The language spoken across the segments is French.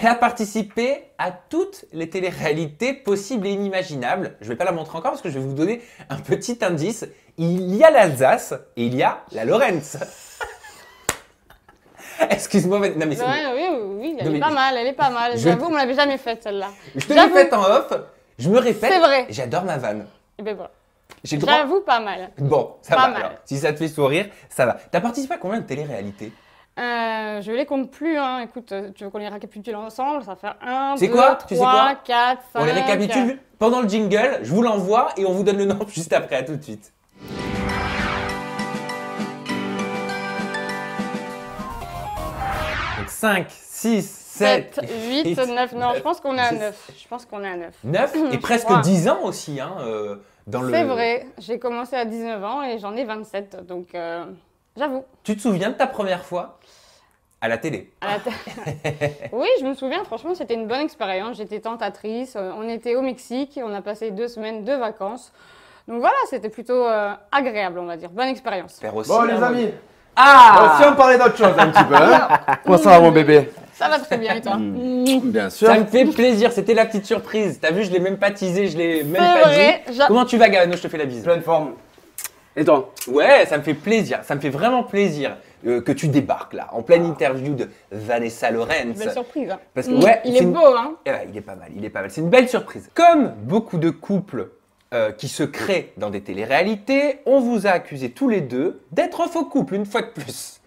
Elle a participé à toutes les téléréalités possibles et inimaginables. Je ne vais pas la montrer encore parce que je vais vous donner un petit indice. Il y a l'Alsace et il y a la Lorentz. Excuse-moi, mais non mais c'est... Oui, elle est pas mal, elle est pas mal. J'avoue, on ne l'avait jamais faite celle-là. Je te l'ai faite en off, je me répète. C'est vrai. J'adore ma vanne. Et ben voilà. J'avoue, pas mal. Bon, ça pas va mal. alors. Si ça te fait sourire, ça va. T'as participé à combien de téléréalités? Je les compte plus, hein. Écoute, tu veux qu'on les récapitule ensemble? Ça fait 1, 2, 3, 4, 5... On les récapitule pendant le jingle, je vous l'envoie et on vous donne le nom juste après, à tout de suite. Donc 5, 6, 7, 8, 9, non, je pense qu'on est à 9. Je pense qu'on est à 9. 9 et presque 10 ans aussi, hein, dans le... C'est vrai, j'ai commencé à 19 ans et j'en ai 27, donc j'avoue. Tu te souviens de ta première fois à la télé? Oui, je me souviens, franchement, c'était une bonne expérience. J'étais tentatrice, on était au Mexique, on a passé 2 semaines de vacances. Donc voilà, c'était plutôt agréable, on va dire. Bonne expérience. Bon, les amis, si on parlait d'autre chose un petit peu, hein. Comment ça va, mon bébé? Ça va très bien, et toi? Bien sûr. Ça me fait plaisir, c'était la petite surprise. T'as vu, je l'ai même pas teasé, je l'ai même pas vrai, dit. Comment tu vas, Gabano? Je te fais la bise. Pleine forme. Et toi? Ouais, ça me fait plaisir, ça me fait vraiment plaisir que tu débarques là, en pleine interview de Vanessa Lorentz. Belle surprise, hein. Parce que, ouais, il est beau, hein. Ouais, il est pas mal, il est pas mal. C'est une belle surprise. Comme beaucoup de couples qui se créent dans des téléréalités, on vous a accusé tous les deux d'être un faux couple, une fois de plus.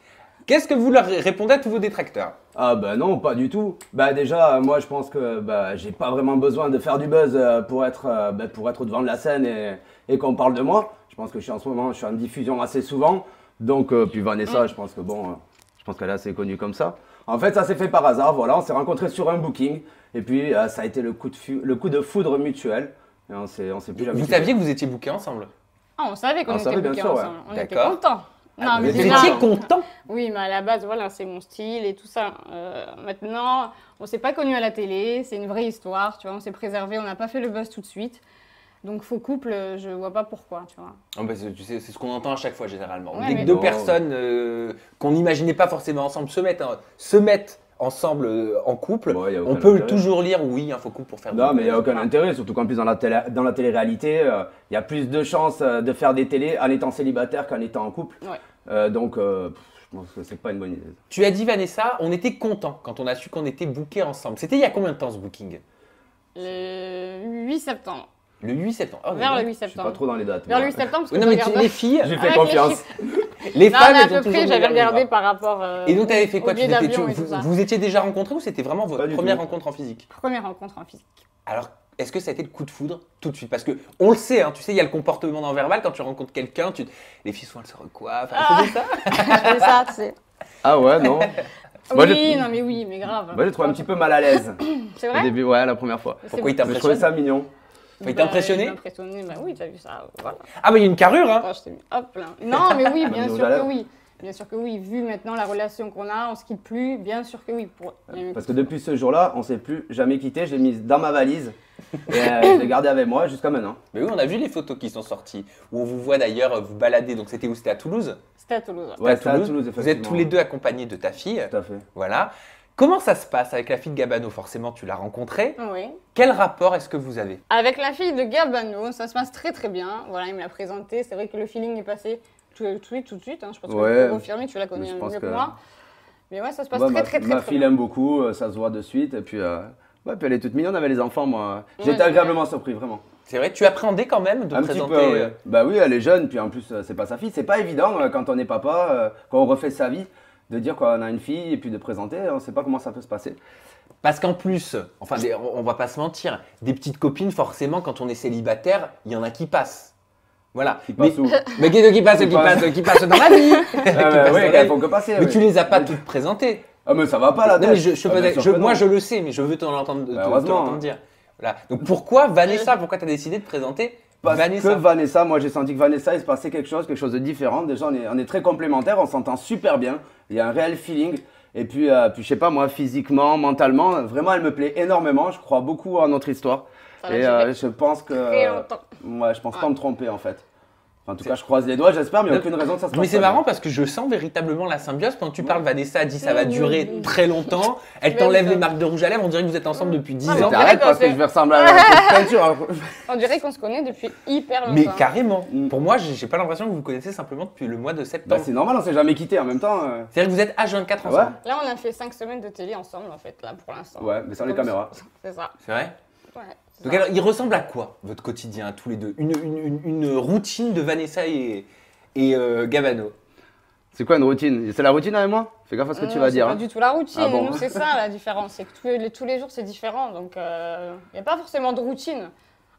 Qu'est-ce que vous leur répondez à tous vos détracteurs? Ah bah non, pas du tout. Bah déjà, moi je pense que j'ai pas vraiment besoin de faire du buzz pour être devant de la scène et qu'on parle de moi. Je pense que en ce moment, je suis en diffusion assez souvent. Donc, puis Vanessa, je pense que je pense qu'elle est assez connue comme ça. En fait, ça s'est fait par hasard, voilà, on s'est rencontrés sur un booking. Et puis, ça a été le coup de foudre mutuel. Et on s'est plus jamais Vous quitté. saviez que vous étiez bookés ensemble? Ah, on savait qu'on était bien bookés sûr, ouais. ensemble. On était D'accord. contents. Non, Vous mais étiez déjà- contents? Oui, mais à la base, voilà, c'est mon style et tout ça. Maintenant, on s'est pas connus à la télé, c'est une vraie histoire, tu vois, on s'est préservé, on n'a pas fait le buzz tout de suite. Donc faux couple, je vois pas pourquoi, tu vois. Oh, bah, tu sais, c'est ce qu'on entend à chaque fois généralement. Ouais, Dès que mais- deux personnes qu'on n'imaginait pas forcément ensemble se mettent ensemble en couple, Bon, y a on aucun peut intérêt. toujours lire oui, un faux couple pour faire Non, du mais il n'y a buzz. aucun intérêt, surtout qu'en plus dans la télé-réalité, il y a plus de chances de faire des télés en étant célibataire qu'en étant en couple. Ouais. Donc, je pense que c'est pas une bonne idée. Tu as dit Vanessa, on était contents quand on a su qu'on était bookés ensemble. C'était il y a combien de temps ce booking? Le 8 septembre. Le 8 septembre. Oh, Vers le 8 Je suis pas septembre. trop dans les dates. Vers le moi. 8 septembre, parce que Oui, non, je mais regarde- les filles, J'ai Ah, fait ouais, confiance. les Non, femmes, mais à elles ont peu toujours près, le j'avais meilleur regardé livre. par rapport Et donc, tu avais fait quoi? au billet d'avion et tout Vous ça. vous étiez déjà rencontrés ou c'était vraiment Pas votre du première tout. rencontre en physique? Première rencontre en physique. Alors, est-ce que ça a été le coup de foudre tout de suite? Parce que on le sait, hein, tu sais, il y a le comportement non verbal quand tu rencontres quelqu'un, les filles souvent elles se recoiffent, elles faisaient ça. Je fais ça, tu sais. Ah ouais, non. Moi, Oui, non, mais oui, mais grave. Moi, j'ai trouvé un petit peu mal à l'aise C'est au vrai? début, ouais, la première fois. C'est Pourquoi il bon. Mais je trouvais t'impressionne? ça mignon. Il t'a impressionné? Il m'a impressionné, bah oui, t'as vu ça, voilà. Ah bah il y a une carrure, hein. Attends, je t'ai mis, hop là. Non, mais oui, bien Mis au sûr que jaleur. oui. Bien sûr que oui, vu maintenant la relation qu'on a, on se quitte plus, bien sûr que oui. Parce que depuis ce jour-là, on s'est plus jamais quitté. Je l'ai mise dans ma valise et je l'ai gardée avec moi jusqu'à maintenant. Mais oui, on a vu les photos qui sont sorties, où on vous voit d'ailleurs vous balader. Donc c'était où? C'était à Toulouse? C'était à Toulouse. Ouais, C'était à Toulouse. Vous êtes effectivement. tous les deux accompagnés de ta fille. Tout à fait. Voilà. Comment ça se passe avec la fille de Gabano? Forcément, tu l'as rencontrée. Oui. Quel rapport est-ce que vous avez? Avec la fille de Gabano, ça se passe très très bien. Voilà, il me l'a présenté. C'est vrai que le feeling est passé tout de suite. Hein. Je pense que Ouais. tu peux confirmer, tu la connais Je mieux pense que que- moi. Mais ouais, ça se passe Ouais, très ma très fille bien. l'aime beaucoup, ça se voit de suite. Et puis, ouais, puis elle est toute mignonne avec les enfants, moi. J'ai Ouais, été ouais. agréablement surpris, vraiment. C'est vrai, tu appréhendais quand même de Un petit présenter. peu, ouais. Bah oui, elle est jeune, puis en plus, c'est pas sa fille. C'est pas évident quand on est papa, quand on refait sa vie, de dire qu'on a une fille et puis de présenter. On sait pas comment ça peut se passer. Parce qu'en plus, enfin, on va pas se mentir, des petites copines, forcément, quand on est célibataire, il y en a qui passent. Voilà. Qui passe où Mais qui passe dans la vie. Qui Ah, passent ouais, dans la elles vie. font que passer. Mais oui. tu les as pas toutes présentées. Ah, mais ça va pas la Non, mais tête. Ah, bien sûr que moi non. je le sais, mais je veux t'en entendre, Bah, te heureusement, l'entendre hein. dire. Voilà. Donc pourquoi Vanessa? Pourquoi tu as décidé de présenter Parce Vanessa? que Vanessa, moi j'ai senti que Vanessa, il se passait quelque chose de différent. Déjà, on est très complémentaires, on s'entend super bien. Il y a un réel feeling. Et puis, je sais pas, moi, physiquement, mentalement, vraiment, elle me plaît énormément. Je crois beaucoup à notre histoire. Ça va Et durer je pense que. très longtemps. Ouais, je pense pas me tromper en fait. Enfin, en tout cas, je croise les doigts, j'espère, mais il n'y a aucune raison que ça se passe. Mais c'est pas marrant bien. parce que je sens véritablement la symbiose. Quand tu parles, Vanessa dit ça va Oui, durer oui. très longtemps. Elle Oui, t'enlève ça. les marques de rouge à lèvres. On dirait que vous êtes ensemble depuis 10 Non, mais ans. on dirait T'arrêtes qu'on parce que fait- je vais ressembler à une peinture. Hein. On dirait qu'on se connaît depuis hyper longtemps. Mais carrément. Mm. Pour moi, j'ai pas l'impression que vous vous connaissez simplement depuis le mois de Bah, septembre. c'est normal, on s'est jamais quitté en même temps. C'est-à-dire que vous êtes H24 Ouais. ensemble. Là, on a fait 5 semaines de télé ensemble, en fait, là, pour l'instant. Ouais, mais sans les Comme caméras. ça. C'est ça. C'est vrai. Ouais, c'est Donc ça. alors, il ressemble à quoi votre quotidien tous les deux une routine de Vanessa et Gavano. C'est quoi une routine? C'est la routine avec moi? Fais gaffe à ce que tu Non, vas c'est dire. pas hein. du tout la routine. Ah bon. Nous, c'est ça la différence. C'est que tous les jours, c'est différent. Donc, il n'y a pas forcément de routine.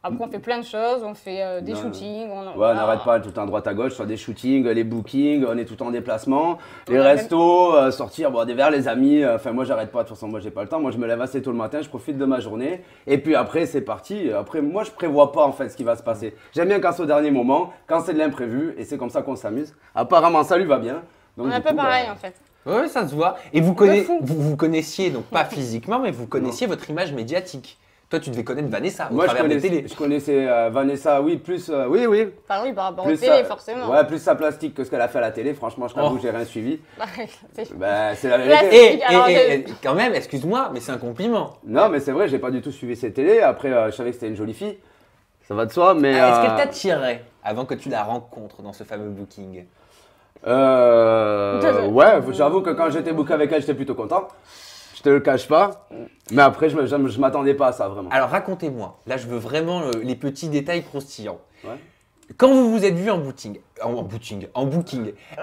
Après, on fait plein de choses. On fait des Non, shootings. Ouais, on voilà. n'arrête pas tout le temps à droite à gauche, soit des shootings, les bookings, on est tout le temps en déplacement, les Ouais, restos, sortir, boire des verres, les amis. Enfin, moi, j'arrête pas. De toute façon, moi, j'ai pas le temps. Moi, je me lève assez tôt le matin, je profite de ma journée. Et puis après, c'est parti. Après, moi, je prévois pas en fait ce qui va se passer. J'aime bien quand c'est au dernier moment, quand c'est de l'imprévu, et c'est comme ça qu'on s'amuse. Apparemment, ça lui va bien. Donc, On est un du peu coup, pareil, bah, en fait. Ouais, ça se voit. Et vous, De fou. vous connaissiez, donc pas physiquement, mais vous connaissiez votre image médiatique. Toi, tu devais connaître Vanessa au Moi, travers des télés. je connaissais Vanessa, oui, plus, oui, oui. Enfin, oui, par rapport Plus aux télé, sa- forcément. Ouais, plus sa plastique que ce qu'elle a fait à la télé. Franchement, je t'avoue, Oh. j'ai rien suivi. C'est- Bah, c'est la Plastique. vérité. Et, Alors, quand même, excuse-moi, mais c'est un compliment. Non, mais c'est vrai, j'ai pas du tout suivi ses télés. Après, je savais que c'était une jolie fille. Ça va de soi, mais. Est-ce qu'elle t'attirait avant que tu la rencontres dans ce fameux booking? Ouais, j'avoue que quand j'étais booké avec elle, j'étais plutôt content. Je te le cache pas. Mais après, je m'attendais pas à ça, vraiment. Alors racontez-moi, là je veux vraiment les petits détails croustillants. Ouais. Quand vous vous êtes vu en booking,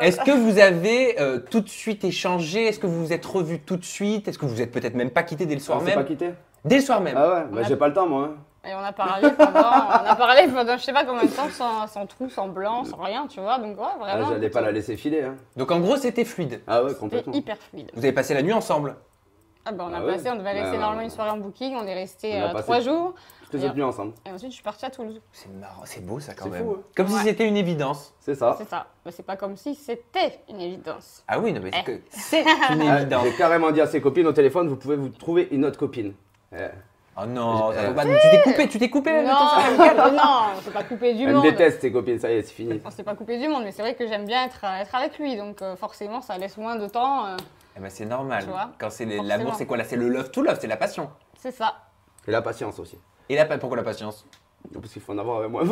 est-ce que vous avez tout de suite échangé? Est-ce que vous vous êtes revus tout de suite? Est-ce que vous êtes peut-être même pas quitté dès le soir On s'est même? pas quitté? Dès le soir même. Ah ouais, bah, j'ai pas le temps, moi. hein. Et on a parlé pendant je sais pas combien de temps, sans trou, sans blanc, sans rien, tu vois. Donc, ouais, Ah, vraiment. j'allais pas la laisser filer. Hein. Donc en gros c'était fluide. Ah ouais, C'était complètement. hyper fluide. Vous avez passé la nuit ensemble. Ah bah, on a Ah ouais. passé, on devait laisser Ouais, normalement ouais. une soirée en booking, on est resté On a passé 3 jours. Toutes les autres nuits ensemble. Et ensuite, je suis partie à Toulouse. C'est marrant, c'est beau ça quand C'est même. fou, hein. Comme si Ouais. c'était une évidence. C'est ça. C'est ça. Mais c'est pas comme si c'était une évidence. Ah oui, non, mais Eh. c'est une Ah, évidence. j'ai carrément dit à ses copines au téléphone, vous pouvez vous trouver une autre copine. Oh non, ça Eh. faut pas- tu t'es coupé Non, le temps amical. non, on s'est pas coupé du Elle me monde. déteste ses copines, ça y est, c'est fini. On s'est pas coupé du monde, mais c'est vrai que j'aime bien être avec lui, donc forcément, ça laisse moins de temps. Eh ben, c'est normal. Tu vois, Quand c'est forcément. l'amour, c'est quoi là? C'est le love to love, c'est la passion. C'est ça. Et la patience aussi. Et là, pourquoi la patience? Parce qu'il faut en avoir avec moi.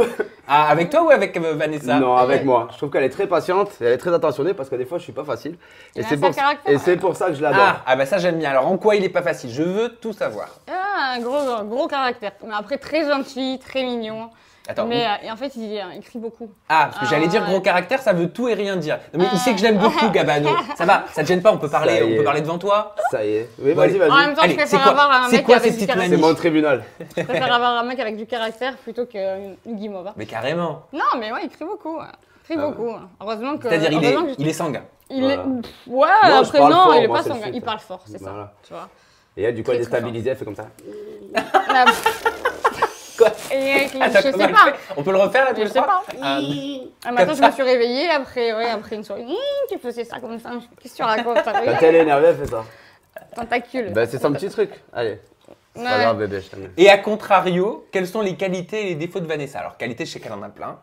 Ah, avec toi ou avec Vanessa? Non, avec Ouais. moi. Je trouve qu'elle est très patiente, elle est très attentionnée parce que des fois je suis pas facile. Il a c'est un pour... sacré caractère. et c'est pour ça que je l'adore. Ah bah ça j'aime bien. Alors en quoi il est pas facile? Je veux tout savoir. Ah, un gros caractère. Mais après, très gentil, très mignon. Attends. Mais et en fait, il crie beaucoup. Ah, parce que j'allais dire ouais. gros caractère, ça veut tout et rien dire. Non, mais il sait que je l'aime beaucoup, Gabano. Ça va, ça te gêne pas, on peut Ça parler, y on est. peut parler devant toi. Ça y est. Oui, Bon, vas-y, allez. vas-y. En même temps, Allez, je c'est préfère quoi- avoir un c'est mec quoi avec ces du petites caractère. C'est mon tribunal. Je préfère avoir un mec avec du caractère plutôt qu'une guimauve. Mais carrément. Non, mais ouais, il crie beaucoup. Il crie Ah beaucoup. Heureusement que. C'est-à-dire heureusement que il est sanguin. il est. Voilà. Ouais, Non, je après, parle non, fort, il est moi, pas c'est le sanguin. fait. Il parle fort, c'est Voilà. ça. Tu vois. Et elle, du coup, elle est Très, très déstabilisée, elle fait comme ça. Ah, Quoi Et Attends, je sais comment elle pas. fait On peut le refaire là tous Je les sais trois pas. Ah, Un matin, Comme je ça. me suis réveillée après une soirée. Tu faisais ça comme ça. Qu'est-ce que tu racontes? Quand elle est énervée, elle fait ça. Tentacule. Bah, c'est son petit truc. Allez. C'est pas Ouais. grave, bébé, je t'aime. Et à contrario, quels sont les qualités et les défauts de Vanessa? Alors qualité, je sais qu'elle en a plein.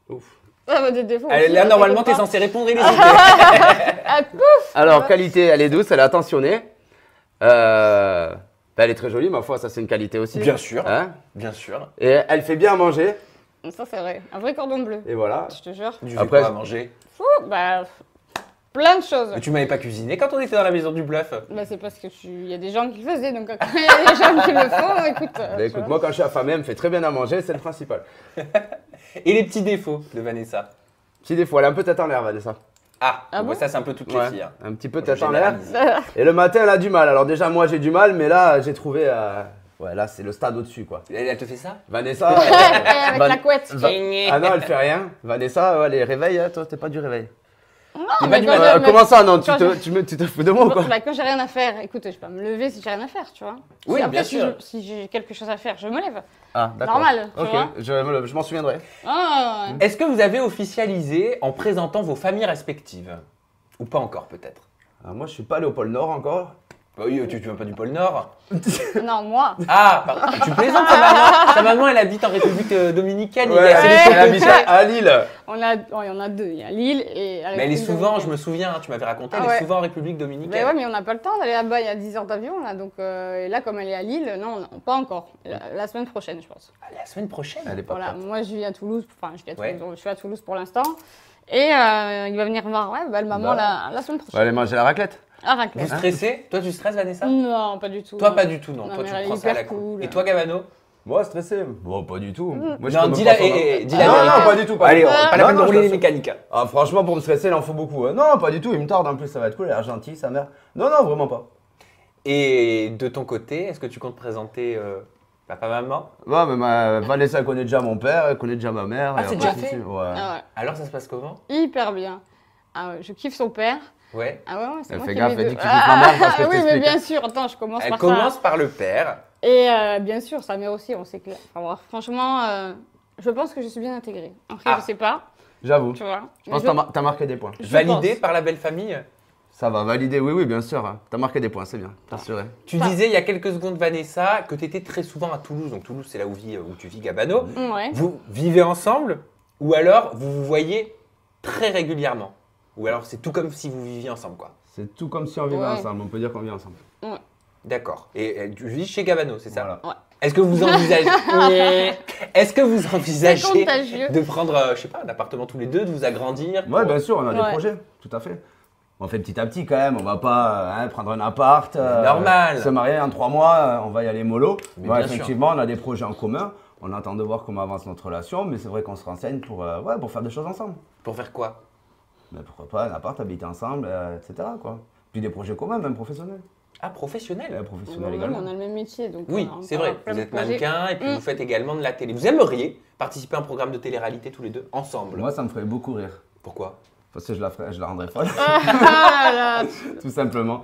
Ouf. Ah, bah, des défauts. Elle- aussi, là, hein, normalement, t'es t'inquiète censé répondre et les idées. pas. Ah, pouf. Alors, qualité, elle est douce, elle est attentionnée. Bah, elle est très jolie, ma foi, ça c'est une qualité aussi. Bien sûr, Hein bien sûr. Et elle fait bien à manger. Ça, c'est vrai. Un vrai cordon bleu. Et voilà. Je te jure. Du Après- quoi à manger. Fou, bah, plein de choses. Mais tu m'avais pas cuisiné quand on était dans la maison du bluff. Bah, c'est parce que il y a des gens qui le faisaient, donc quand il y a des gens qui le font, écoute. Bah, tu écoute, vois. moi quand je suis affamé, elle me fait très bien à manger, c'est le principal. Et les petits défauts de Vanessa? Petit défaut, elle est un peu tête en l'air, Vanessa. Ah, Ah bon, bon ça c'est un peu toutes les Ouais, filles. hein. un petit peu Je tête en l'air. généralise. Et le matin, elle a du mal. Alors déjà, moi j'ai du mal, mais là, j'ai trouvé... Ouais, là, c'est le stade au-dessus, quoi. Elle te fait ça? Vanessa... Avec Van- la couette. Ah non, elle fait rien. Vanessa, ouais, les réveils, hein, toi, t'es pas du réveil. Non, pas mais du quand mal. je- Comment ça, non, quand tu te fous de moi ou quoi? Bah, quand j'ai rien à faire, écoute, je peux me lever si j'ai rien à faire, tu vois. Oui, Après, bien si sûr. si j'ai quelque chose à faire, je me lève. Ah, d'accord. Normal, tu Ok, vois. je m'en souviendrai. Ah, ouais. Est-ce que vous avez officialisé en présentant vos familles respectives? Ou pas encore peut-être? Alors, moi, je suis pas allé au pôle Nord encore. Bah oui, tu viens pas du pôle Nord. Non, moi. Ah, pardon. Tu plaisantes, sa maman. Sa maman, elle habite en République dominicaine. Ouais, elle habite à Lille. Il y en a deux. Il y a Lille et Mais elle est souvent, je me souviens, hein, tu m'avais raconté, elle est souvent en République dominicaine. Mais ouais, mais on n'a pas le temps d'aller là-bas. Il y a 10 heures d'avion là. Donc et là, comme elle est à Lille, non, pas encore. La semaine prochaine, je pense. Ah, la semaine prochaine. Elle est pas Voilà, prête. moi je vis à Toulouse. Enfin, je suis à Toulouse pour l'instant. Et il va venir voir le maman la semaine On va prochaine. aller manger la raclette. À Vous raclette. stressez? Toi, tu stresses, Vanessa? Non, pas du tout. Toi, pas du tout, non. Non, Toi, mais tu elle est prends ça à la hyper cool. cool. Et toi, Gavano? Moi, stressé. Bon, pas du tout. Moi, je Non, peux me dis la prendre ça. vérité. Non, pas du tout. Allez, pas la Non, peine de non, rouler je- les mécaniques. Ah, franchement, pour me stresser, il en faut beaucoup. Non, pas du tout. Il me tarde en plus, ça va être cool. Elle a l'air gentille, sa mère. Non, non, vraiment pas. Et de ton côté, est-ce que tu comptes présenter papa-maman? Ouais, mais Vanessa connaît déjà mon père, elle connaît déjà ma mère. Ah, et c'est après, déjà fait Ouais. Ah ouais, Alors, ça se passe comment? hyper bien. Ah ouais, je kiffe son père. Ouais. Ah ouais, c'est moi Fais qui gaffe, ai les elle deux. dit que tu kiffes ma mère parce que je oui, mais t'explique. bien sûr. Attends, je commence Elle par commence ça. par le père. Et bien sûr, sa mère aussi, on s'éclate. Enfin, bref, franchement, je pense que je suis bien intégrée. Après, je sais pas, J'avoue. tu vois. Je pense Mais que t'as marqué des points. je Validé pense. par la belle famille. Ça va, validé, oui, bien sûr. T'as marqué des points, c'est bien. T'assurer. Tu Enfin- disais il y a quelques secondes, Vanessa, que tu étais très souvent à Toulouse. Donc, Toulouse, c'est là où tu vis, Gabano. Ouais. Vous vivez ensemble ou alors vous vous voyez très régulièrement? Ou alors c'est tout comme si vous viviez ensemble, quoi. C'est tout comme si on vivait Ouais. ensemble. On peut dire qu'on vit ensemble. D'accord. Et tu vis chez Gabano, c'est ça? Voilà. Ouais. Est-ce que vous envisagez, est-ce que vous C'est envisagez contagieux. de prendre, je sais pas, un appartement tous les deux, de vous agrandir? Ouais, bien sûr, on a des Ouais. projets, tout à fait. On fait petit à petit quand même, on va pas prendre un appart, Normal. se marier en 3 mois, on va y aller mollo. Mais Ouais, bien sûr. effectivement, on a des projets en commun, on attend de voir comment avance notre relation, mais c'est vrai qu'on se renseigne pour faire des choses ensemble. Pour faire quoi? Mais pourquoi pas un appart, habiter ensemble, etc. quoi. Puis des projets communs, même professionnels. Ah, professionnel? Professionnels Ouais, également. on a le même métier, donc. Oui, on c'est parle vrai. plein Vous de êtes projets. mannequin et puis vous faites également de la télé. Vous aimeriez participer à un programme de télé-réalité tous les deux, ensemble? Moi, ça me ferait beaucoup rire. Pourquoi? Parce que je la rendrais folle, Ah là là. tout simplement.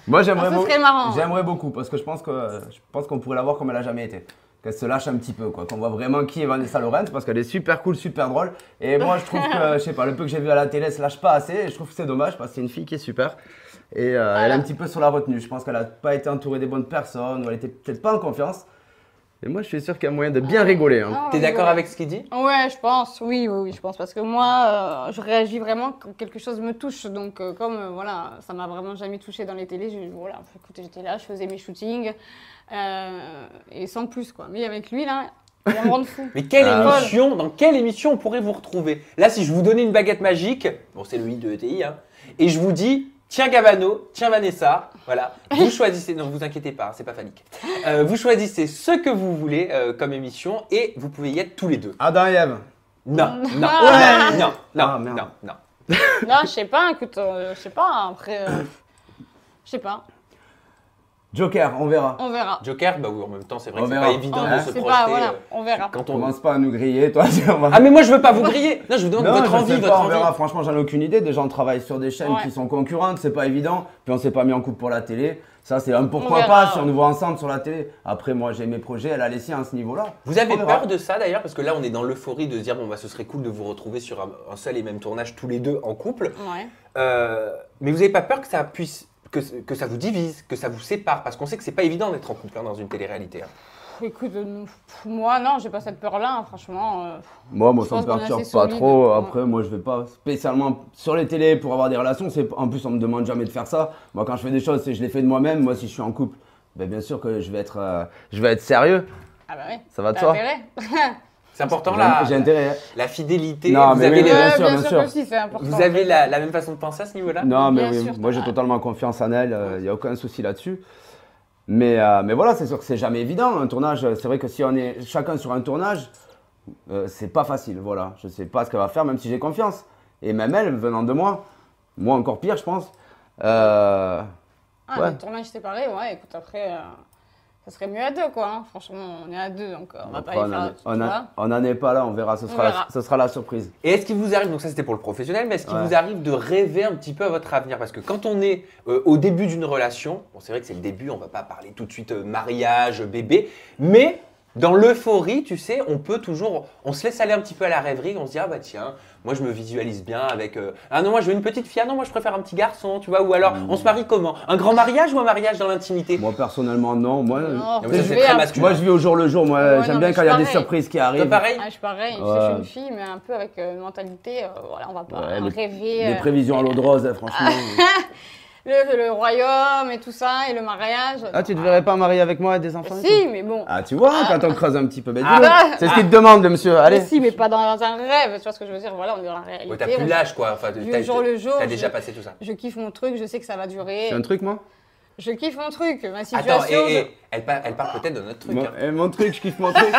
Moi, j'aimerais Ah, ça serait marrant, ouais. J'aimerais beaucoup, parce que je pense qu'on pourrait la voir comme elle a jamais été. Qu'elle se lâche un petit peu, quoi. Qu'on voit vraiment qui est Vanessa Lorentz, parce qu'elle est super cool, super drôle. Et moi, je trouve que, je sais pas, le peu que j'ai vu à la télé, elle se lâche pas assez. Et je trouve que c'est dommage, parce que c'est une fille qui est super. Et elle est un petit peu sur la retenue. Je pense qu'elle a pas été entourée des bonnes personnes, ou elle était peut-être pas en confiance. Et moi, je suis sûr qu'il y a moyen de bien rigoler. Hein. Ah, T'es d'accord ouais. avec ce qu'il dit? Ouais, je pense. Oui, je pense. Parce que moi, je réagis vraiment quand quelque chose me touche. Donc, voilà, ça m'a vraiment jamais touché dans les télés. Voilà, écoutez, j'étais là, je faisais mes shootings. Et sans plus, quoi. Mais avec lui, là, il va me rendre fou. Mais quelle Ah. émission, dans quelle émission on pourrait vous retrouver? Là, si je vous donnais une baguette magique, bon, c'est le i de ETI, hein, et je vous dis, tiens Gabano, tiens Vanessa, voilà, vous choisissez, non, vous inquiétez pas, c'est pas panique. Vous choisissez ce que vous voulez comme émission et vous pouvez y être tous les deux. Adam et Ève. Non, non, Ah. non, non, Ah, non, merde. non, non. Non, je sais pas, écoute, je sais pas. Après, je sais pas. Joker, on verra. On verra. Joker, bah oui, en même temps, c'est vrai On que c'est verra. pas évident Ouais. de se C'est projeter. pas, voilà, on verra. Quand on... Commence pas à nous griller, toi. on va- Ah, mais moi, je veux pas vous griller. Non, je vous demande Non, votre je envie, sais votre pas, on envie. verra. Franchement, j'en ai aucune idée. Déjà, on travaille sur des chaînes Ouais. qui sont concurrentes, c'est pas évident. Puis on s'est pas mis en couple pour la télé. Ça, c'est un pourquoi verra, pas si on ouais. nous voit ensemble sur la télé. Après, moi, j'ai mes projets, elle a les siens à ce niveau-là. Vous avez On verra. peur de ça d'ailleurs? Parce que là, on est dans l'euphorie de se dire, bon, bah, ce serait cool de vous retrouver sur un seul et même tournage tous les deux en couple. Ouais. Mais vous n'avez pas peur que ça puisse, que ça vous divise, que ça vous sépare? Parce qu'on sait que c'est pas évident d'être en couple hein, dans une télé-réalité. Hein. Écoute, moi, non, j'ai pas cette peur-là, hein, franchement. Moi, Je ça me pense qu'on est perturbe assez pas solide. trop. Ouais. Après, moi, je vais pas spécialement sur les télés pour avoir des relations. En plus, on me demande jamais de faire ça. Moi, quand je fais des choses, je les fais de moi-même. Moi, si je suis en couple, ben, bien sûr que je vais être sérieux. Ah bah oui. Ça va de T'as soi. intérêt. C'est important J'ai intérêt. hein. la fidélité. Non, vous mais avez, oui, les- bien sûr, bien bien sûr sûr. que si, c'est important. vous avez la même façon de penser à ce niveau-là? Non, mais Bien oui, sûr, moi j'ai ouais. totalement confiance en elle, il n'y a aucun souci là-dessus. Mais voilà, c'est sûr que c'est jamais évident. Un tournage, c'est vrai que si on est chacun sur un tournage, c'est pas facile. Voilà, je sais pas ce qu'elle va faire, même si j'ai confiance. Et même elle, venant de moi encore pire, je pense. Ah, ouais. le tournage séparé, ouais, écoute, après, ça serait mieux à deux, quoi. Hein. Franchement, on est à deux, donc on va pas Après, aller faire. tu on vois. n'en est pas là, on verra. Ce verra. sera la surprise. Et est-ce qu'il vous arrive, donc ça c'était pour le professionnel, mais est-ce qu'il Ouais. vous arrive de rêver un petit peu à votre avenir? Parce que quand on est au début d'une relation, bon c'est vrai que c'est le début, on va pas parler tout de suite mariage, bébé, mais dans l'euphorie, tu sais, on se laisse aller un petit peu à la rêverie, on se dit ah bah tiens, moi je me visualise bien avec ah non moi je veux une petite fille, ah non moi je préfère un petit garçon, tu vois, ou alors on se marie comment? Un grand mariage ou un mariage dans l'intimité? Moi personnellement non, moi, Non, mais ça, c'est très masculin. moi je vis au jour le jour, moi Ouais, j'aime non, bien mais quand il y a c'est des pareil. surprises qui Toi arrivent. pareil? Ah, je suis pareil, tu Ouais. sais, je suis une fille, mais un peu avec une mentalité, voilà, on va pas Ouais, rêver. Des prévisions à l'eau de rose, franchement. Le royaume et tout ça, et le mariage. Ah, tu te verrais pas marier avec moi et des enfants et Si, tout mais bon. Ah, tu vois, quand on creuse un petit peu. Ben, Ah. dis-le. C'est ce qu'il te demande, le monsieur. Mais Allez. si, mais pas dans un rêve, tu vois ce que je veux dire. Voilà, on est dans la réalité. Ouais, t'as plus on- l'âge quoi, enfin Du jour le jour, t'as déjà je- passé tout ça. Je kiffe mon truc, je sais que ça va durer. C'est un truc, moi Je kiffe mon truc, ma Attends, situation. elle parle peut-être de notre truc. Mon, hein. mon truc, je kiffe mon truc.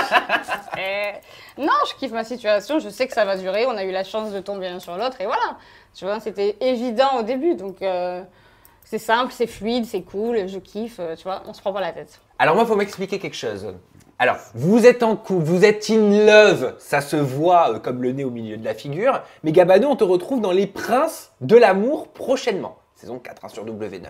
Non, je kiffe ma situation, je sais que ça va durer. On a eu la chance de tomber l'un sur l'autre et voilà. Tu vois, c'était évident au début, donc c'est simple, c'est fluide, c'est cool, je kiffe, tu vois, on se prend pas la tête. Alors moi, il faut m'expliquer quelque chose. Alors, vous êtes en couple, vous êtes in love, ça se voit comme le nez au milieu de la figure. Mais Gabano, on te retrouve dans Les Princes de l'amour prochainement. Saison 4 hein, sur W9.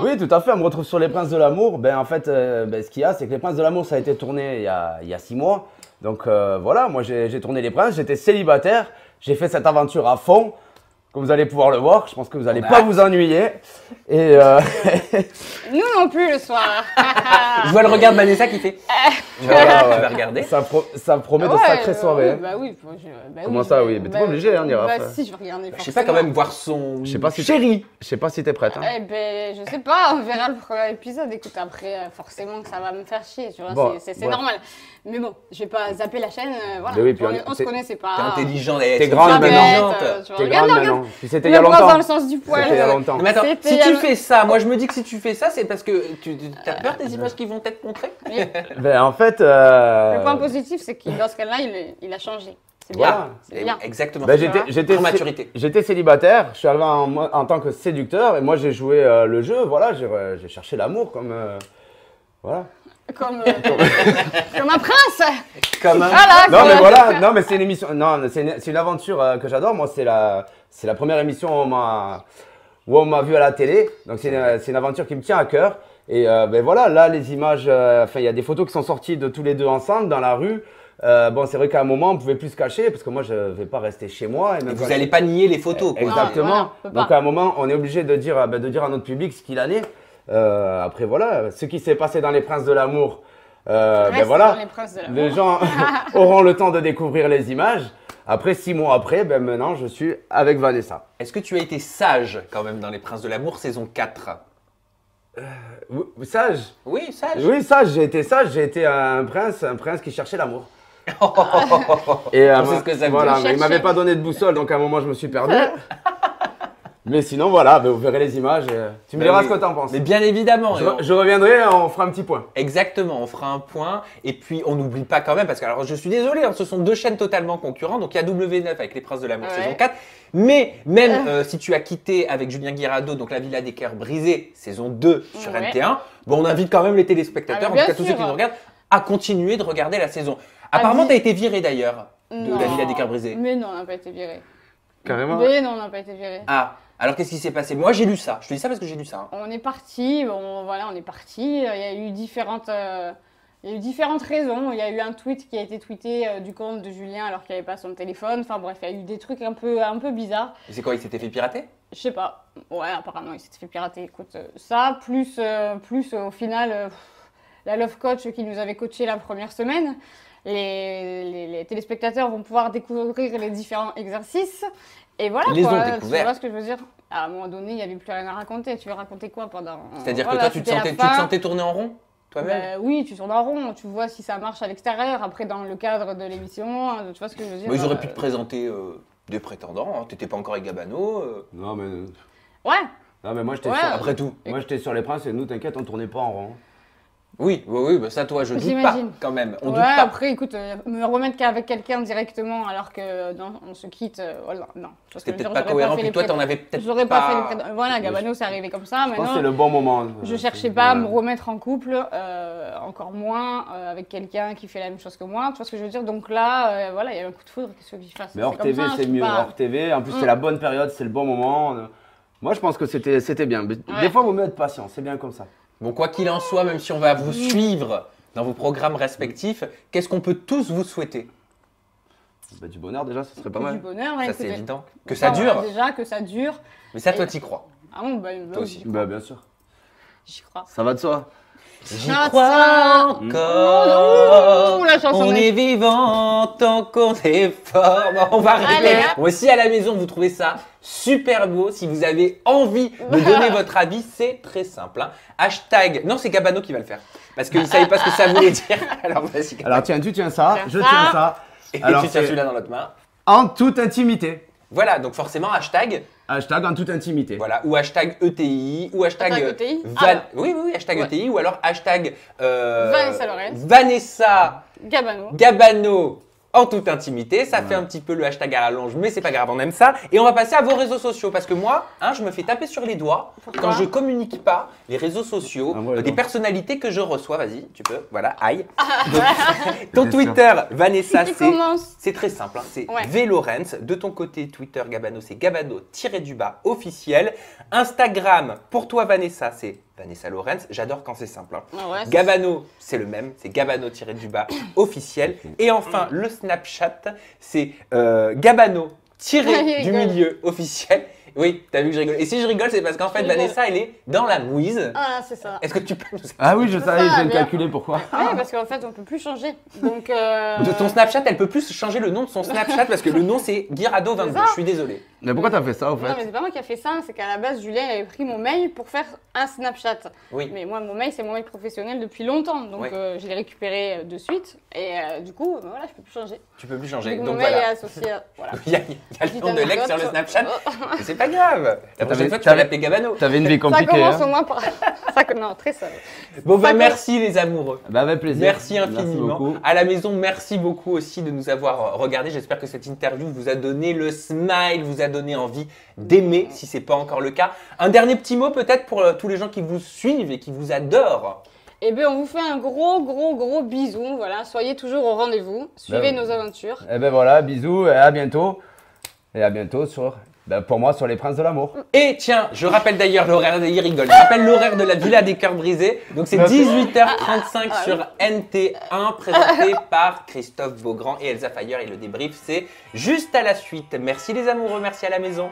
Oui, tout à fait. On me retrouve sur Les Princes de l'amour. Ben, en fait, ce qu'il y a, c'est que Les Princes de l'amour, ça a été tourné il y a 6 mois. Donc voilà, moi j'ai tourné Les Princes, j'étais célibataire. J'ai fait cette aventure à fond. Comme vous allez pouvoir le voir, je pense que vous n'allez On a pas hâte. vous ennuyer. Et Nous non plus le soir. Je vois le regard de Vanessa qui fait. Tu vas regarder. ça promet de Ouais, sacrées soirées. oui, bah oui, bah Comment oui, ça, je- oui, mais t'es bah pas obligé, hein, on ira Bah faire. si, je vais regarder. Je sais pas quand même voir son Je sais pas si chéri. Je sais pas si t'es prête. Hein. Eh ben, je sais pas, on verra le premier épisode. Écoute, après, forcément que ça va me faire chier, tu vois, Bon, c'est ouais. normal. Mais bon, je vais pas zapper la chaîne, voilà. Mais oui, puis on se t'es- connaissait pas. T'es intelligente, T'es grande Pas maintenant. bête, intelligente. tu vois, T'es regarde, grande regarde. maintenant. Puis c'était il y a Le poing dans longtemps. le sens du poil. C'était il y a longtemps. Mais attends, C'était si il y a tu le- fais ça, moi je me dis que si tu fais ça, c'est parce que tu as peur des images qui vont être montrées. Oui. Ben, en fait. Le point positif, c'est que dans ce cas-là, il a changé. C'est bien. Voilà. C'est bien. Exactement. Ben, vois. Pour maturité. j'étais célibataire, je suis arrivé en tant que séducteur et moi j'ai joué le jeu, voilà, j'ai cherché l'amour comme. Voilà. Comme un prince. Comme un. Voilà. Non mais quoi. voilà, non mais c'est une émission, non c'est une aventure que j'adore, moi c'est la première émission où on m'a vu à la télé, donc c'est une aventure qui me tient à cœur et ben voilà, là les images, enfin il y a des photos qui sont sorties de tous les deux ensemble dans la rue. Bon, c'est vrai qu'à un moment, on pouvait plus se cacher parce que moi, je vais pas rester chez moi. Et même Vous quand n'allez pas nier les photos. quoi. Exactement. Voilà, on peut pas. Donc à un moment, on est obligé de dire à notre public ce qu'il en est. Après voilà, ce qui s'est passé dans Les Princes de l'amour, ben Reste voilà, dans les princes de l'amour. les gens auront le temps de découvrir les images. Après 6 mois après, ben maintenant, je suis avec Vanessa. Est-ce que tu as été sage quand même dans Les Princes de l'amour saison 4? Sage. Oui, sage. Oui, sage. J'ai été un prince qui cherchait l'amour. Et On sait ce que ça veut voilà, dire. mais il m'avait pas donné de boussole, donc à un moment, je me suis perdu. Mais sinon, voilà, ben, vous verrez les images. Tu me Bah diras oui. ce que t'en penses. Mais bien évidemment. Je reviendrai, on fera un petit point. Exactement, on fera un point. Et puis, on n'oublie pas quand même, parce que alors, je suis désolé, hein, ce sont deux chaînes totalement concurrentes. Donc, il y a W9 avec Les Princes de l'amour Ouais. saison 4. Mais même si tu as quitté avec Julien Guirado, donc La Villa des Cœurs Brisés, saison 2 sur Ouais. NT1, bon, on invite quand même les téléspectateurs, Ah, en mais tout cas bien tous ceux sûr. qui nous regardent, à continuer de regarder la saison. Apparemment, vi- tu as été viré d'ailleurs de Non. La Villa des Cœurs Brisés. Mais non, on n'a pas été viré. Carrément. Mais non, on n'a pas été viré. Ah, alors qu'est-ce qui s'est passé? Moi, j'ai lu ça. Je te dis ça parce que j'ai lu ça. hein. On est parti, bon voilà, on est parti. Il y a eu différentes raisons. Il y a eu un tweet qui a été tweeté du compte de Julien alors qu'il n'avait pas son téléphone. Enfin bref, il y a eu des trucs un peu bizarres. Et c'est quoi, il s'était fait pirater? Je sais pas. Ouais, apparemment, il s'était fait pirater. Écoute, ça, plus au final, la Love Coach qui nous avait coaché la première semaine. Les téléspectateurs vont pouvoir découvrir les différents exercices. Et voilà, Ils les quoi, ont tu découverts. vois ce que je veux dire? À un moment donné, il n'y avait plus rien à raconter. Tu veux raconter quoi pendant... C'est-à-dire Voilà, que toi, tu te, c'était la sentais, tu te fin. sentais tourner en rond toi-même? Ben oui, tu tournes en rond, tu vois si ça marche à l'extérieur, après dans le cadre de l'émission, tu vois ce que je veux dire? Bah, ils auraient pu te présenter des prétendants. Hein. T'étais pas encore avec Gabano. Non, mais, Ouais, moi, j'étais Ouais. sur, Après tout. moi, j'étais sur Les Princes et nous, t'inquiète, on tournait pas en rond. Oui, bah ça, toi, je doute pas J'imagine. quand même. On ouais, doute pas. après écoute, me remettre qu'avec quelqu'un directement alors que non, on se quitte, voilà, non. Tu vois ce que C'était je veux peut-être dire, pas j'aurais cohérent. fait Puis les toi, pré- t'en avais peut-être J'aurais pas fait les pas. Voilà, Gabano, c'est arrivé comme ça, Je pense que c'est maintenant. le bon moment. Je cherchais pas à me Voilà. remettre en couple, encore moins avec quelqu'un qui fait la même chose que moi, tu vois ce que je veux dire? Donc là, voilà, il y a eu un coup de foudre, qu'est-ce que j'y fasse? Mais hors comme TV, ça, je c'est peux mieux. pas- Hors TV, en plus, c'est la bonne période, c'est le bon moment. Moi, je pense que c'était bien. Mais Ouais. des fois, il vaut mieux être patient, c'est bien comme ça. Bon, quoi qu'il en soit, même si on va vous suivre dans vos programmes respectifs, qu'est-ce qu'on peut tous vous souhaiter? Bah, du bonheur déjà, ce serait pas Du mal. bonheur, Ça, ouais, c'est écoutez. évident. Que ça Enfin, dure. voilà, déjà, que ça dure. Mais ça, toi, t'y crois. Ah bon, bah, Toi aussi. Bah bien sûr. j'y crois. Ça va de soi. J'y Ah, crois ça. encore. Oh, la chanson On est- est vivant tant qu'on est fort. Bon, on va arriver. Allez, hop. Moi, si à la maison vous trouvez ça super beau, si vous avez envie de donner votre avis, c'est très simple. Hein. Hashtag. Non, c'est Gabano qui va le faire. Parce qu'il ne savait pas ce que ça voulait dire. Alors, vas-y. Gabano. Alors tiens, tu tiens ça, Tiens je ça. tiens ça. Et Alors, tu tiens c'est- celui-là dans l'autre main. En toute intimité. Voilà, donc forcément, hashtag. Hashtag en toute intimité. Voilà, ou hashtag ETI, ou hashtag. Hashtag ETI. Oui, hashtag Ouais. ETI, ou alors hashtag. Vanessa Lorenz. Vanessa Gabano. Gabano en toute intimité. Ça fait un petit peu le hashtag à rallonge, mais c'est pas grave, on aime ça. Et on va passer à vos réseaux sociaux, parce que moi, hein, je me fais taper sur les doigts Pourquoi quand je communique pas les réseaux sociaux Ah, voilà, des donc. personnalités que je reçois. Vas-y, tu peux. Voilà, aïe. Donc, ton Bien sûr. Twitter, Vanessa, Qui c'est. commence C'est très simple, hein, c'est Ouais. V. Lorenz. De ton côté, Twitter, Gabano, c'est Gabano-du-bas officiel. Instagram, pour toi, Vanessa, c'est Vanessa Lorenz. J'adore quand c'est simple. Hein. Ah ouais, c'est- Gabano, c'est le même, c'est Gabano-du-bas officiel. Et enfin, le Snapchat, c'est Gabano Il du rigole. milieu officiel. Oui, t'as vu que je rigole. Et si je rigole, c'est parce qu'en fait, rigole. Vanessa, elle est dans la mouise. Ah, c'est ça. Est-ce que tu peux nous Ah oui, je savais, je viens de bien. calculer pourquoi. Ouais, parce qu'en fait, on peut plus changer. Donc, de ton Snapchat, elle peut plus changer le nom de son Snapchat parce que le nom c'est Guirado22. C'est ça. Je suis désolé. Mais pourquoi t'as fait ça au Non, mais fait? c'est pas moi qui a fait ça, c'est qu'à la base, Julien avait pris mon mail pour faire un Snapchat. Oui. Mais moi, mon mail, c'est mon mail professionnel depuis longtemps. Donc, Oui. je l'ai récupéré de suite. Et du coup, voilà, je peux plus changer. Tu peux plus changer. Donc, mon Donc mail est voilà. associé à. Voilà. Il y a le nom de l'ex sur le Snapchat. Oh. Mais c'est pas grave. La prochaine fois, tu vas t'avais- l'appeler Gabano. T'avais une vie Ça compliquée. commence Hein. au moins par. Non, très seul. Bon, bah Ça merci les amoureux. Bah avec plaisir. Merci infiniment. beaucoup. À la maison, merci beaucoup aussi de nous avoir regardé. J'espère que cette interview vous a donné le smile, vous a donné envie d'aimer, si c'est pas encore le cas. Un dernier petit mot peut-être pour tous les gens qui vous suivent et qui vous adorent. Eh bien, on vous fait un gros bisou. Voilà, soyez toujours au rendez-vous. Suivez Ben, nos aventures. Et ben voilà, bisous et à bientôt. Et à bientôt sur, pour moi, sur les Princes de l'amour. Et tiens, je rappelle d'ailleurs l'horaire, il rigole, je rappelle l'horaire de la Villa des Cœurs Brisés. Donc c'est 18h35 sur NT1, présenté par Christophe Beaugrand et Elsa Fayer. Et le débrief, c'est juste à la suite. Merci les amoureux, merci à la maison.